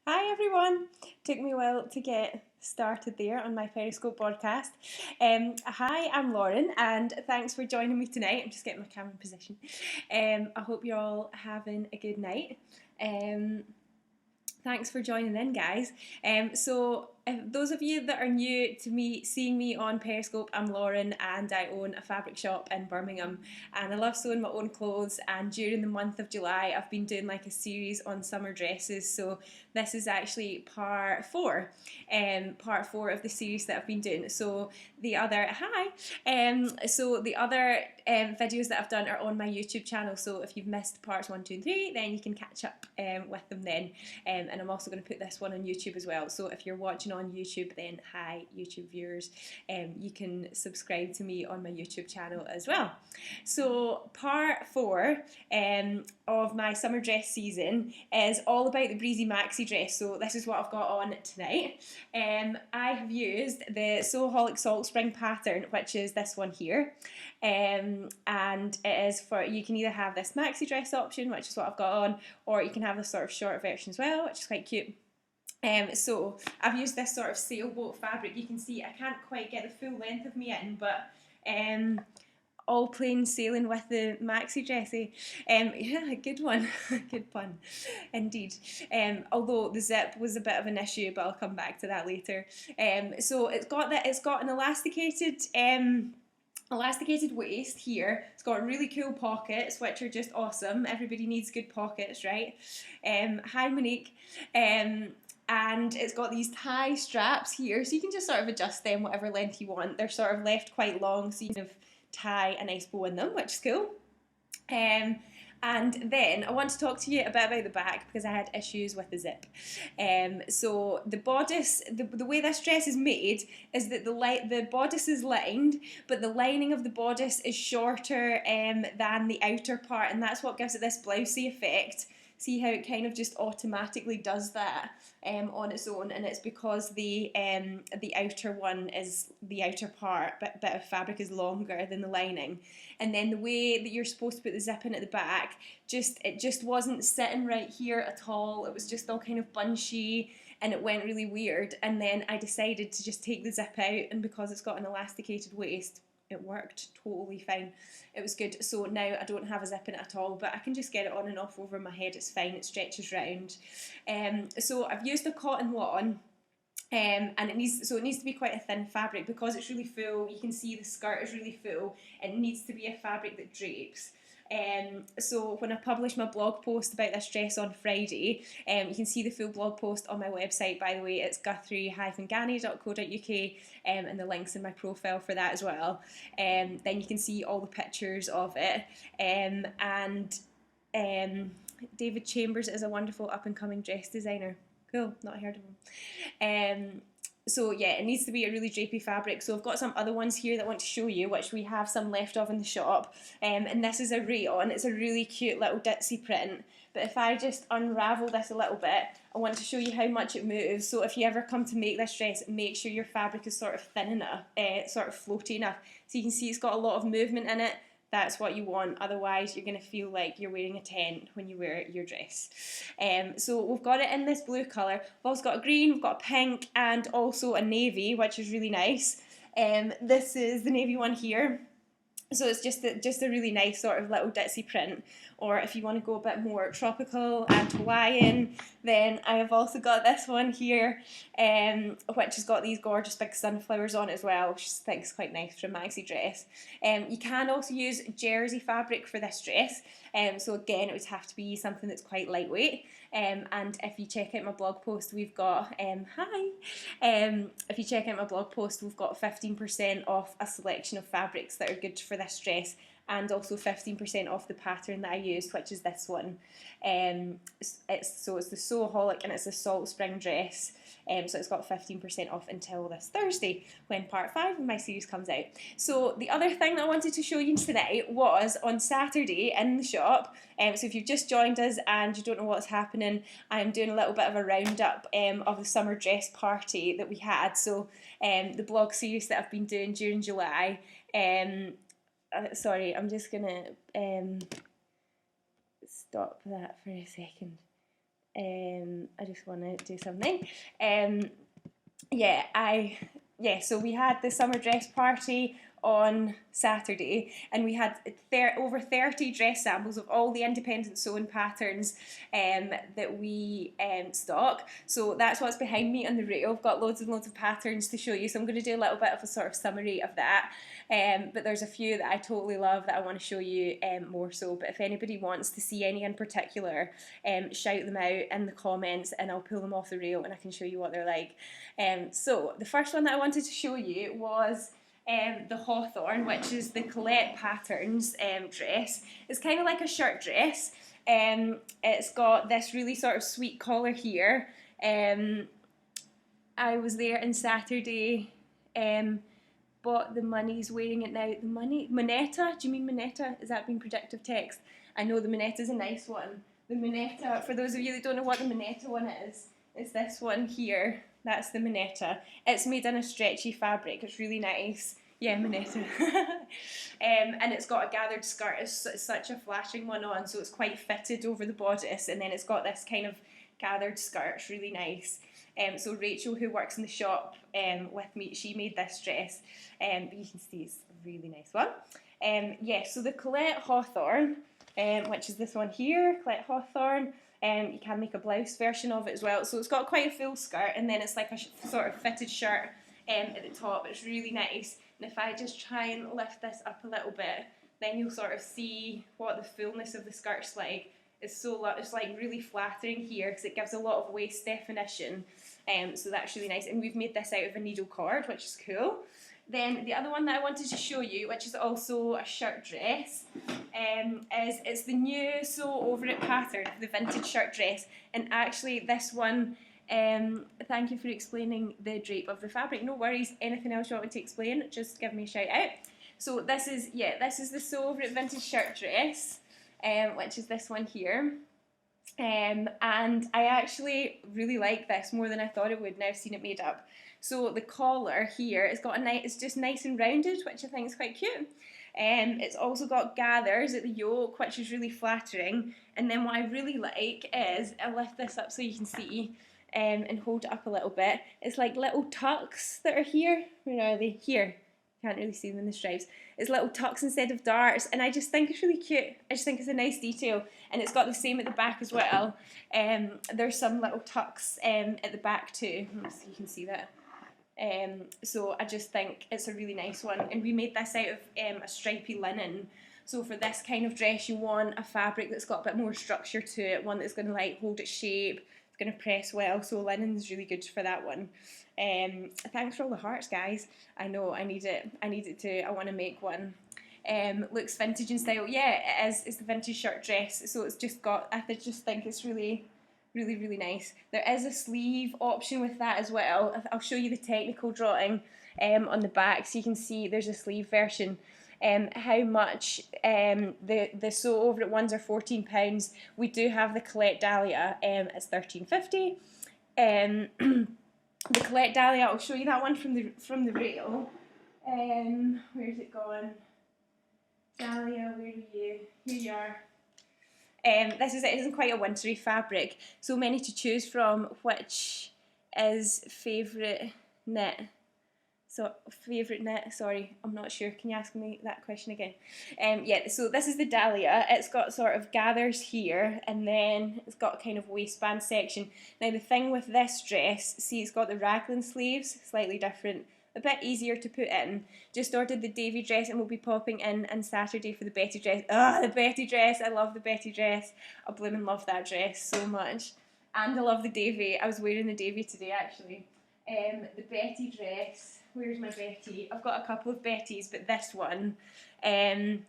Hi everyone! Took me a while to get started there on my Periscope podcast. Hi, I'm Lauren, and thanks for joining me tonight. I'm just getting my camera in position. I hope you're all having a good night. Um, Thanks for joining in, guys. Those of you that are new to me, seeing me on Periscope, I'm Lauren and I own a fabric shop in Birmingham. And I love sewing my own clothes. And during the month of July, I've been doing like a series on summer dresses. So this is actually part four of the series that I've been doing. So the other videos that I've done are on my YouTube channel. So if you've missed parts 1, 2, and 3, then you can catch up with them then. And I'm also going to put this one on YouTube as well. So if you're watching on YouTube, then hi YouTube viewers, you can subscribe to me on my YouTube channel as well. So part 4 of my summer dress season is all about the Breezy Maxi dress. So this is what I've got on tonight. I have used the Sewaholic Salt Spring pattern, which is this one here. And it is for, you can either have this maxi dress option, which is what I've got on, or you can have the sort of short version as well, which is quite cute. So I've used this sort of sailboat fabric. You can see I can't quite get the full length of me in, but all plain sailing with the maxi dressy. Yeah, good one. Good pun, indeed. Although the zip was a bit of an issue, but I'll come back to that later. So it's got an elasticated waist here. It's got really cool pockets, which are just awesome. Everybody needs good pockets, right? Hi, Monique. And it's got these tie straps here, so you can just sort of adjust them whatever length you want. They're sort of left quite long, so you can tie a nice bow in them, which is cool. And then I want to talk to you a bit about the back because I had issues with the zip. So the bodice, the way this dress is made is that the bodice is lined, but the lining of the bodice is shorter than the outer part, and that's what gives it this blousey effect. See how it kind of just automatically does that on its own, and it's because the outer one is the outer part, bit of fabric is longer than the lining, and then the way that you're supposed to put the zip in at the back, it just wasn't sitting right here at all. It was just all kind of bunchy, and it went really weird. And then I decided to just take the zip out, and because it's got an elasticated waist, it worked totally fine. It was good. So now I don't have a zip in it at all, but I can just get it on and off over my head. It's fine. It stretches round. So I've used a cotton lawn. And it needs to be quite a thin fabric because it's really full. You can see the skirt is really full. It needs to be a fabric that drapes. So when I publish my blog post about this dress on Friday, you can see the full blog post on my website, by the way. It's guthrie-ganny.co.uk, and the link's in my profile for that as well. Then you can see all the pictures of it. David Chambers is a wonderful up-and-coming dress designer. Cool, not heard of him. So yeah, it needs to be a really drapey fabric. So I've got some other ones here that I want to show you, which we have some left of in the shop. And this is a rayon. It's a really cute little ditzy print. But if I just unravel this a little bit, I want to show you how much it moves. So if you ever come to make this dress, make sure your fabric is sort of thin enough, sort of floaty enough. So you can see it's got a lot of movement in it. That's what you want, otherwise you're going to feel like you're wearing a tent when you wear your dress. So we've got it in this blue colour. We've also got a green, we've got a pink, and also a navy, which is really nice. This is the navy one here. So it's just a really nice sort of little ditzy print. Or if you want to go a bit more tropical and Hawaiian, then I have also got this one here, which has got these gorgeous big sunflowers on it as well, which I think is quite nice for a maxi dress. You can also use jersey fabric for this dress. So again, it would have to be something that's quite lightweight. And if you check out my blog post, we've got if you check out my blog post, we've got 15% off a selection of fabrics that are good for this dress, and also 15% off the pattern that I used, which is this one. It's the Sewaholic, and it's a Salt Spring dress. So it's got 15% off until this Thursday when part 5 of my series comes out. So the other thing that I wanted to show you tonight was on Saturday in the shop. So if you've just joined us and you don't know what's happening, I'm doing a little bit of a roundup of the summer dress party that we had. So the blog series that I've been doing during July. Sorry, I'm just gonna stop that for a second. I just want to do something. So we had the summer dress party on Saturday, and we had over 30 dress samples of all the independent sewing patterns that we stock. So that's what's behind me on the reel. I've got loads and loads of patterns to show you, so I'm going to do a little bit of a sort of summary of that. But there's a few that I totally love that I want to show you more so. But if anybody wants to see any in particular, shout them out in the comments and I'll pull them off the reel and I can show you what they're like. So the first one that I wanted to show you was the Hawthorn, which is the Colette Patterns dress. It's kind of like a shirt dress. It's got this really sort of sweet collar here. I was there on Saturday, but the money's wearing it now. The money? Moneta? Do you mean Moneta? Is that being predictive text? I know the Moneta's a nice one. The Moneta, for those of you that don't know what the Moneta one is, it's this one here. That's the Moneta. It's made in a stretchy fabric. It's really nice. Yeah, Moneta. And it's got a gathered skirt. It's such a flashing one on, so it's quite fitted over the bodice, and then it's got this kind of gathered skirt. It's really nice. So Rachel, who works in the shop with me, she made this dress. But you can see it's a really nice one. So the Colette Hawthorn, which is this one here, Colette Hawthorn. You can make a blouse version of it as well. So it's got quite a full skirt, and then it's like a sort of fitted shirt at the top. It's really nice. And if I just try and lift this up a little bit, then you'll sort of see what the fullness of the skirt's like. It's like really flattering here because it gives a lot of waist definition. So that's really nice. And we've made this out of a needle cord, which is cool. Then the other one that I wanted to show you, which is also a shirt dress, it's the new Sew Over It pattern, the vintage shirt dress. And actually this one, thank you for explaining the drape of the fabric. No worries, anything else you want me to explain, just give me a shout out. So this is the Sew Over It vintage shirt dress, which is this one here. And I actually really like this more than I thought it would. Now I've seen it made up. So the collar here, it's just nice and rounded, which I think is quite cute. It's also got gathers at the yoke, which is really flattering. And then what I really like is, I'll lift this up so you can see, and hold it up a little bit. It's like little tucks that are here. Where are they? Here. Can't really see them in the stripes. It's little tucks instead of darts, and I just think it's really cute. I just think it's a nice detail, and it's got the same at the back as well. There's some little tucks at the back too. Let's see if you can see that. So I just think it's a really nice one, and we made this out of a stripy linen. So for this kind of dress, you want a fabric that's got a bit more structure to it, one that's going to like hold its shape. It's going to press well, so linen's really good for that one. Thanks for all the hearts, guys. I know I need it too. I want to make one. Looks vintage in style. Yeah, it is. It's the vintage shirt dress, so it's just got, just think it's really, really, really nice. There is a sleeve option with that as well. I'll show you the technical drawing on the back so you can see there's a sleeve version. How much the Sew Over It ones are £14. We do have the Colette Dahlia, it's £13.50. The Colette Dahlia, I'll show you that one from the reel. Where's it gone? Dahlia, where are you? Here you are. This is it. It isn't quite a wintry fabric. So many to choose from. Which is favourite knit? Sorry, I'm not sure. Can you ask me that question again? So this is the Dahlia. It's got sort of gathers here, and then it's got a kind of waistband section. Now the thing with this dress, see, it's got the raglan sleeves, slightly different, a bit easier to put in. Just ordered the Davy dress, and we'll be popping in on Saturday for the Betty dress. The Betty dress, I love the Betty dress. I blooming love that dress so much. And I love the Davy. I was wearing the Davy today actually. The Betty dress, where's my Betty? I've got a couple of Bettys, but this one is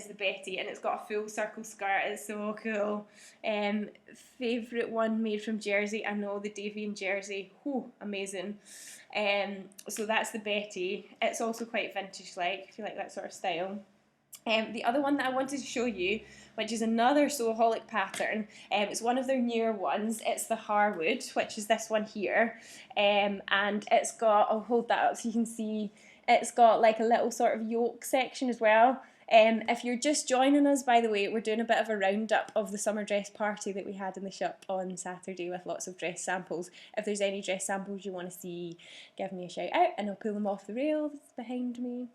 the Betty, and it's got a full circle skirt. It's so cool. Favourite one made from jersey, I know, the Davy in jersey. Whew, amazing. So that's the Betty. It's also quite vintage-like, if you like that sort of style. The other one that I wanted to show you, which is another Sewaholic pattern, it's one of their newer ones. It's the Harwood, which is this one here, and it's got, I'll hold that up so you can see, it's got like a little sort of yoke section as well. If you're just joining us, by the way, we're doing a bit of a roundup of the summer dress party that we had in the shop on Saturday with lots of dress samples. If there's any dress samples you want to see, give me a shout out and I'll pull them off the rail that's behind me.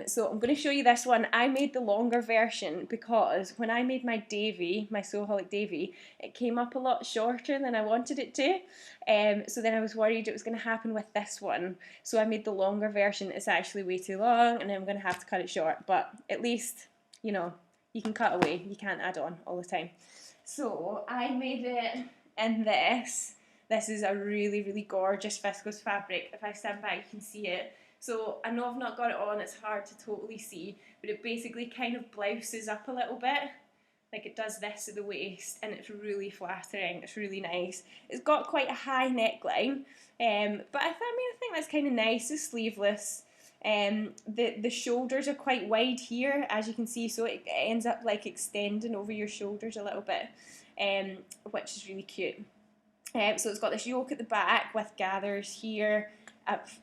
So I'm going to show you this one. I made the longer version because when I made my Davy, my Sewaholic Davy, it came up a lot shorter than I wanted it to. So then I was worried it was going to happen with this one. So I made the longer version. It's actually way too long and I'm going to have to cut it short. But at least, you know, you can cut away. You can't add on all the time. So I made it in this. This is a really, really gorgeous viscose fabric. If I stand back, you can see it. So I know I've not got it on, it's hard to totally see, but it basically kind of blouses up a little bit. Like it does this at the waist, and it's really flattering. It's really nice. It's got quite a high neckline, but I think that's kind of nice. It's sleeveless. The shoulders are quite wide here, as you can see, so it ends up like extending over your shoulders a little bit, which is really cute. So it's got this yoke at the back with gathers here,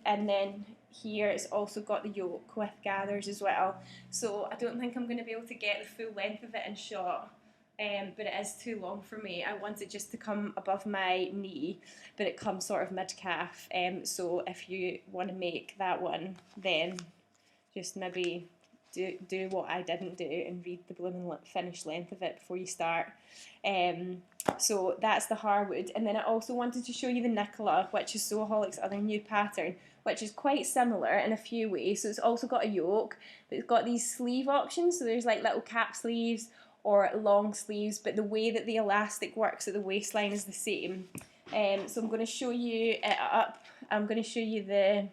and then here it's also got the yoke with gathers as well. So I don't think I'm going to be able to get the full length of it in shot, but it is too long for me. I want it just to come above my knee, but it comes sort of mid-calf. So if you want to make that one, then just maybe do what I didn't do and read the blooming finished length of it before you start. So that's the Harwood, and then I also wanted to show you the Nicola, which is Sewaholic's other new pattern, which is quite similar in a few ways. So it's also got a yoke, but it's got these sleeve options, so there's like little cap sleeves or long sleeves, but the way that the elastic works at the waistline is the same. So I'm going to show you it up. I'm going to show you the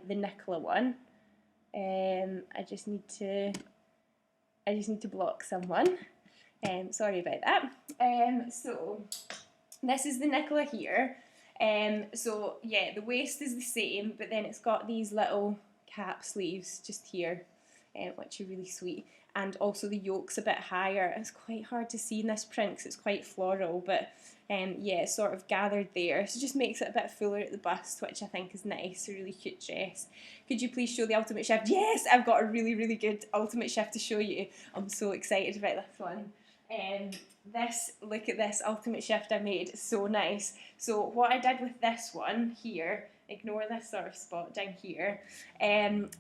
Nicola one. I just need to block someone. Sorry about that. So this is the Nicola here. So yeah, the waist is the same, but then it's got these little cap sleeves just here, which are really sweet. And also the yoke's a bit higher. It's quite hard to see in this print because it's quite floral, but yeah, it's sort of gathered there. So it just makes it a bit fuller at the bust, which I think is nice. A really cute dress. Could you please show the ultimate shift? Yes, I've got a really, really good ultimate shift to show you. I'm so excited about this one. Look at this ultimate shift I made. It's so nice. So what I did with this one here, ignore this sort of spot down here,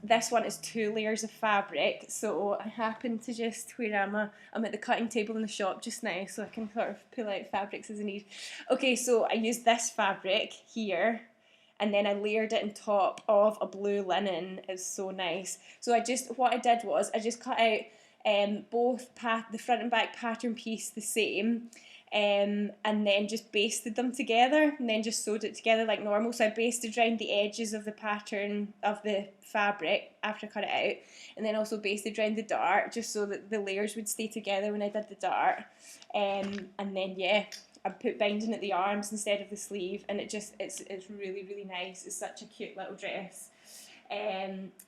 this one is 2 layers of fabric. So I happen to just, I'm at the cutting table in the shop just now, so I can sort of pull out fabrics as I need. Okay, so I used this fabric here, and then I layered it on top of a blue linen. It's so nice. So what I did was I just cut out both the front and back pattern piece the same, and then just basted them together and then just sewed it together like normal. So I basted around the edges of the pattern of the fabric after I cut it out, and then also basted around the dart just so that the layers would stay together when I did the dart, and then yeah, I put binding at the arms instead of the sleeve, and it's really, really nice. It's such a cute little dress.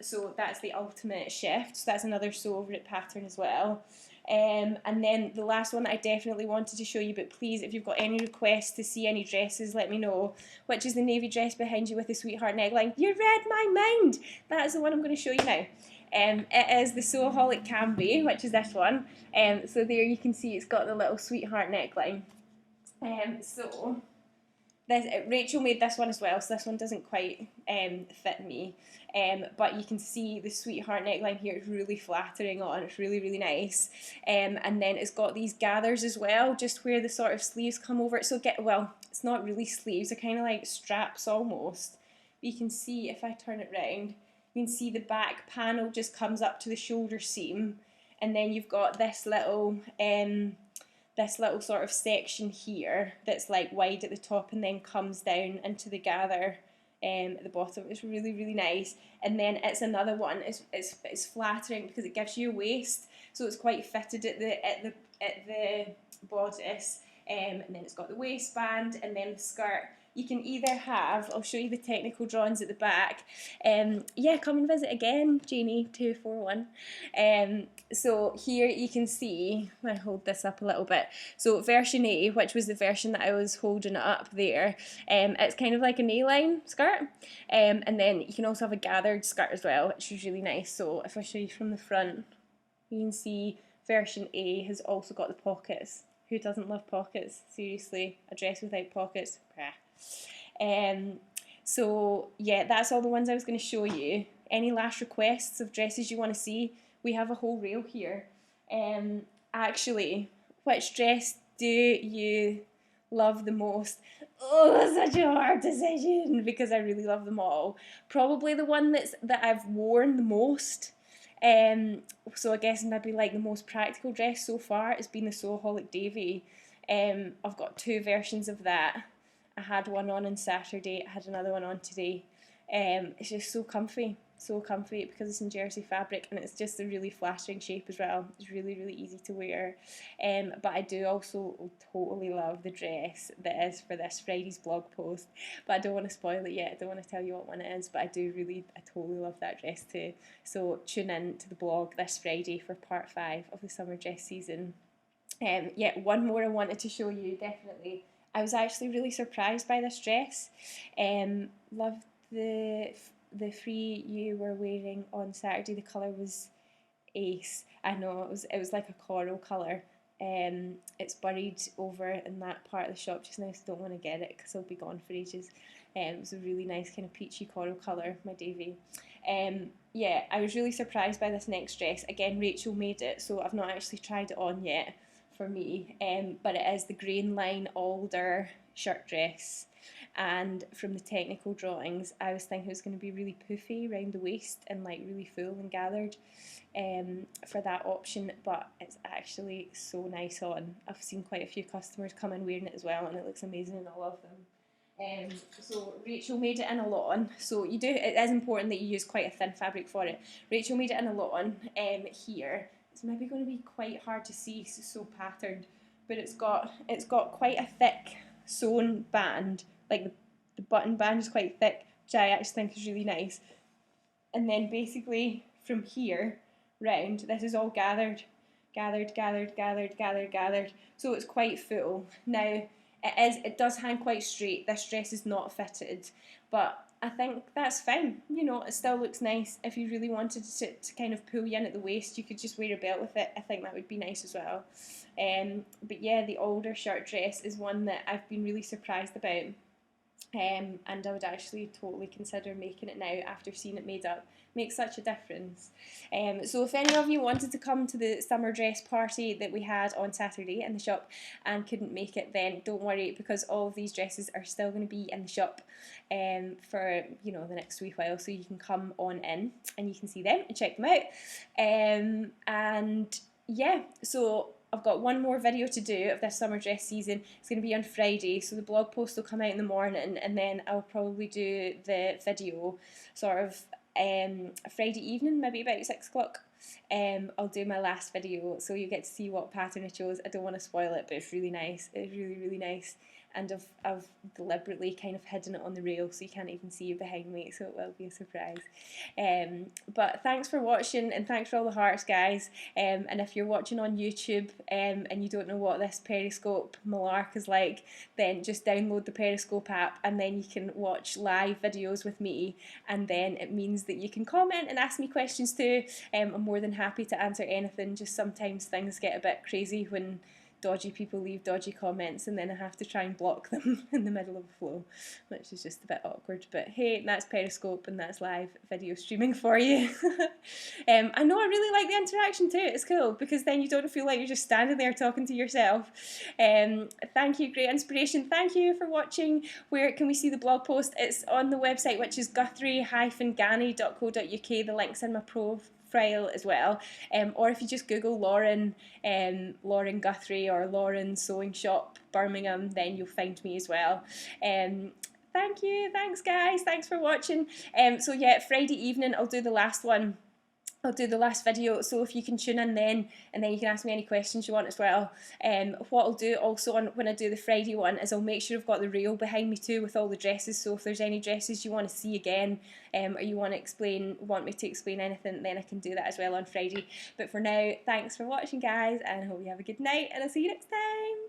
So that's the ultimate shift. So that's another sew over it pattern as well. And then the last one that I definitely wanted to show you, but please, if you've got any requests to see any dresses, let me know, which is the navy dress behind you with the sweetheart neckline. You read my mind! That's the one I'm going to show you now. It is the Sewaholic Camby, which is this one. So there you can see it's got the little sweetheart neckline. Rachel made this one as well, so this one doesn't quite fit me, but you can see the sweetheart neckline here is really flattering on. It's really, really nice, and then it's got these gathers as well, just where the sort of sleeves come over it. So it's not really sleeves, they're kind of like straps almost. But you can see, if I turn it round, you can see the back panel just comes up to the shoulder seam, and then you've got this little sort of section here that's like wide at the top and then comes down into the gather at the bottom. It's really, really nice. And then it's another one. It's flattering because it gives you a waist, so it's quite fitted at the bodice. And then it's got the waistband and then the skirt. You can either have, I'll show you the technical drawings at the back. Yeah, come and visit again, Janie241. So here you can see, I hold this up a little bit. So version A, which was the version that I was holding up there, it's kind of like an A-line skirt. And then you can also have a gathered skirt as well, which is really nice. So if I show you from the front, You can see version A has also got the pockets. Who doesn't love pockets? Seriously, a dress without pockets? So yeah, that's all the ones I was going to show you. Any last requests of dresses you want to see? We have a whole reel here. Actually, which dress do you love the most? Oh, such a hard decision because I really love them all. Probably the one that I've worn the most. So I guess maybe like the most practical dress so far has been the Soholic Davy. I've got two versions of that. I had one on Saturday, I had another one on today. It's just so comfy because it's in jersey fabric and it's just a really flattering shape as well. It's really, really easy to wear. But I do also totally love the dress that is for this Friday's blog post. But I don't want to spoil it yet. I don't want to tell you what one it is, but I totally love that dress too. So tune in to the blog this Friday for part 5 of the summer dress season. Yeah, one more I wanted to show you, definitely. I was actually really surprised by this dress. Loved the free you were wearing on Saturday. The colour was ace. I know it was like a coral colour. It's buried over in that part of the shop just now, so I don't want to get it because I'll be gone for ages. It was a really nice kind of peachy coral colour, my Davy. Yeah, I was really surprised by this next dress. Again, Rachel made it, so I've not actually tried it on yet for me. But it is the Grain Line Alder shirt dress. And from the technical drawings, I was thinking it was going to be really poofy around the waist and like really full and gathered for that option, but it's actually so nice on. I've seen quite a few customers come in wearing it as well, and it looks amazing in all of them. So Rachel made it in a lot, so it is important that you use quite a thin fabric for it. Rachel made it in a lot here. It's maybe going to be quite hard to see, it's so patterned, but it's got quite a thick sewn band, like the button band is quite thick, which I actually think is really nice. And then basically from here round, this is all gathered. So it's quite full. Now it does hang quite straight. This dress is not fitted, but I think that's fine. You know, it still looks nice. If you really wanted to kind of pull you in at the waist, you could just wear a belt with it. I think that would be nice as well. But yeah, the Alder shirt dress is one that I've been really surprised about. And I would actually totally consider making it now after seeing it made up. Makes such a difference. So if any of you wanted to come to the summer dress party that we had on Saturday in the shop and couldn't make it, then don't worry, because all of these dresses are still going to be in the shop for the next wee while, so you can come on in and you can see them and check them out. And yeah, so I've got one more video to do of this summer dress season. It's going to be on Friday, so the blog post will come out in the morning, and then I'll probably do the video sort of Friday evening, maybe about 6 o'clock. I'll do my last video, so you get to see what pattern I chose. I don't want to spoil it, but it's really nice. It's really, really nice. And I've deliberately kind of hidden it on the rail so you can't even see it behind me, so it will be a surprise. But thanks for watching, and thanks for all the hearts, guys. And if you're watching on YouTube and you don't know what this Periscope malark is like, then just download the Periscope app, and then you can watch live videos with me, and then it means that you can comment and ask me questions too. I'm more than happy to answer anything. Just sometimes things get a bit crazy when dodgy people leave dodgy comments, and then I have to try and block them in the middle of a flow, which is just a bit awkward. But hey, that's Periscope and that's live video streaming for you. I know I really like the interaction too. It's cool because then you don't feel like you're just standing there talking to yourself. Thank you, great inspiration. Thank you for watching. Where can we see the blog post? It's on the website, which is guthrie-ganny.co.uk. The link's in my profile as well, or if you just Google Lauren Guthrie or Lauren Sewing Shop Birmingham, then you'll find me as well. Thank you, thanks guys, thanks for watching. So yeah, Friday evening I'll do the last one. I'll do the last video, so if you can tune in then, and then you can ask me any questions you want as well. What I'll do also when I do the Friday one is I'll make sure I've got the reel behind me too with all the dresses, so if there's any dresses you want to see again, or you want me to explain anything, then I can do that as well on Friday. But for now, thanks for watching guys, and I hope you have a good night, and I'll see you next time.